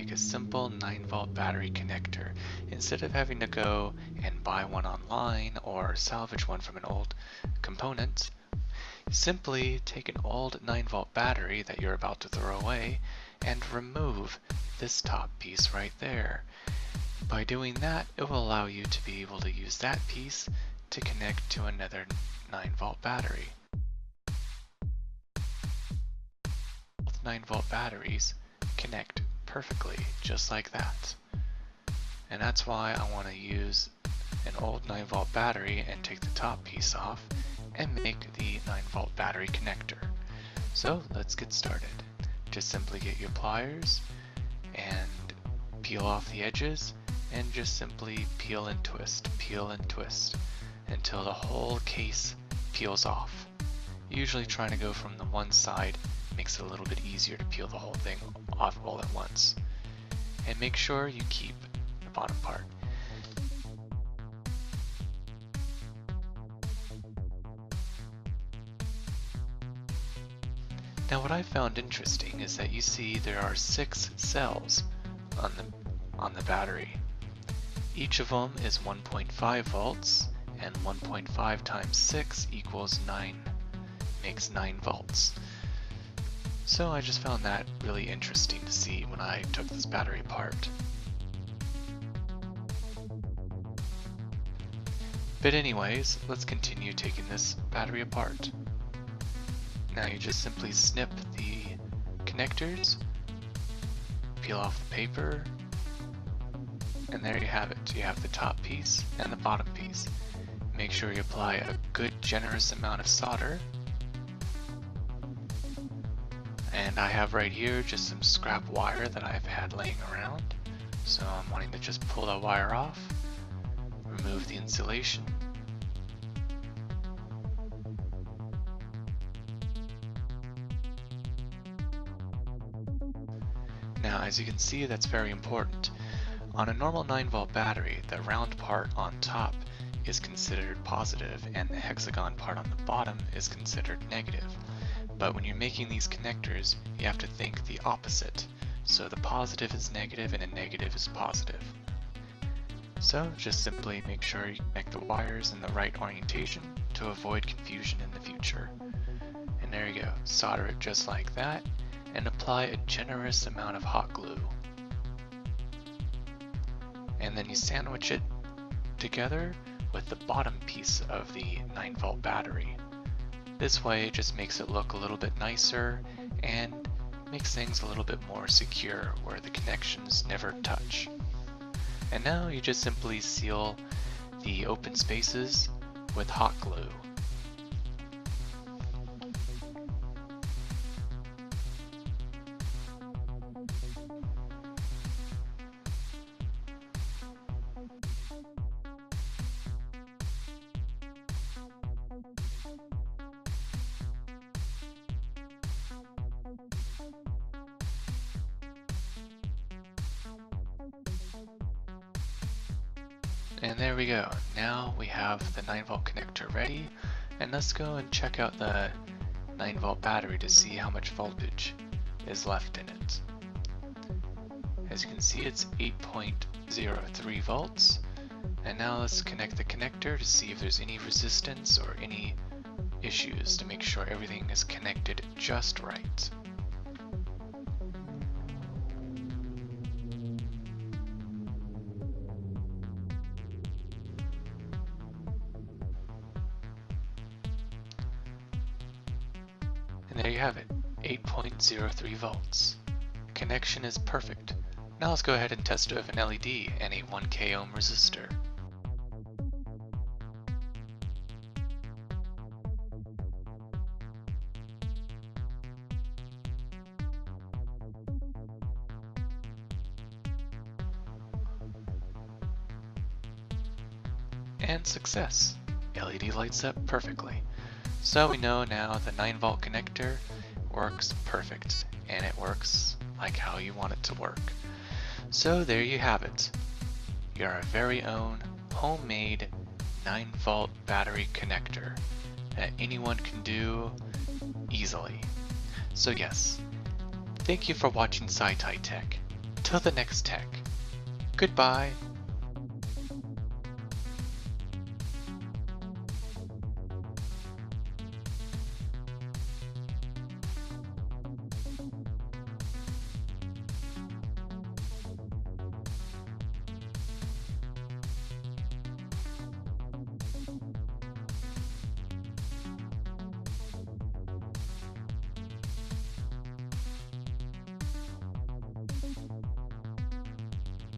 make a simple 9-volt battery connector. Instead of having to go and buy one online or salvage one from an old component, simply take an old 9-volt battery that you're about to throw away and remove this top piece right there. By doing that, it will allow you to be able to use that piece to connect to another 9-volt battery. Both 9-volt batteries connect perfectly, just like that. And that's why I want to use an old 9-volt battery and take the top piece off and make the 9-volt battery connector. So let's get started. Just simply get your pliers and peel off the edges and just simply peel and twist until the whole case peels off. Usually trying to go from the one side makes it a little bit easier to peel the whole thing off all at once. And make sure you keep the bottom part. Now what I found interesting is that you see there are 6 cells on the battery. Each of them is 1.5 volts, and 1.5 times 6 equals 9, makes 9 volts. So I just found that really interesting to see when I took this battery apart. But anyways, let's continue taking this battery apart. Now you just simply snip the connectors, peel off the paper, and there you have it. You have the top piece and the bottom piece. Make sure you apply a good generous amount of solder. And I have right here just some scrap wire that I've had laying around. So I'm wanting to just pull that wire off, remove the insulation. Now as you can see, that's very important. On a normal 9-volt battery, the round part on top is considered positive and the hexagon part on the bottom is considered negative. But when you're making these connectors, you have to think the opposite. So the positive is negative and a negative is positive. So just simply make sure you connect the wires in the right orientation to avoid confusion in the future. And there you go, solder it just like that and apply a generous amount of hot glue. And then you sandwich it together with the bottom piece of the 9-volt battery. This way it just makes it look a little bit nicer and makes things a little bit more secure where the connections never touch. And now you just simply seal the open spaces with hot glue. And there we go. Now we have the 9-volt connector ready, and let's go and check out the 9-volt battery to see how much voltage is left in it. As you can see, it's 8.03 volts. And now let's connect the connector to see if there's any resistance or any issues to make sure everything is connected just right. And there you have it, 8.03 volts. Connection is perfect. Now let's go ahead and test it with an LED and a 1K ohm resistor. And success! LED lights up perfectly. So we know now the 9-volt connector works perfect, and it works like how you want it to work. So there you have it. Your very own homemade 9-volt battery connector that anyone can do easily. So yes, thank you for watching SciTech Tech. Till the next tech. Goodbye.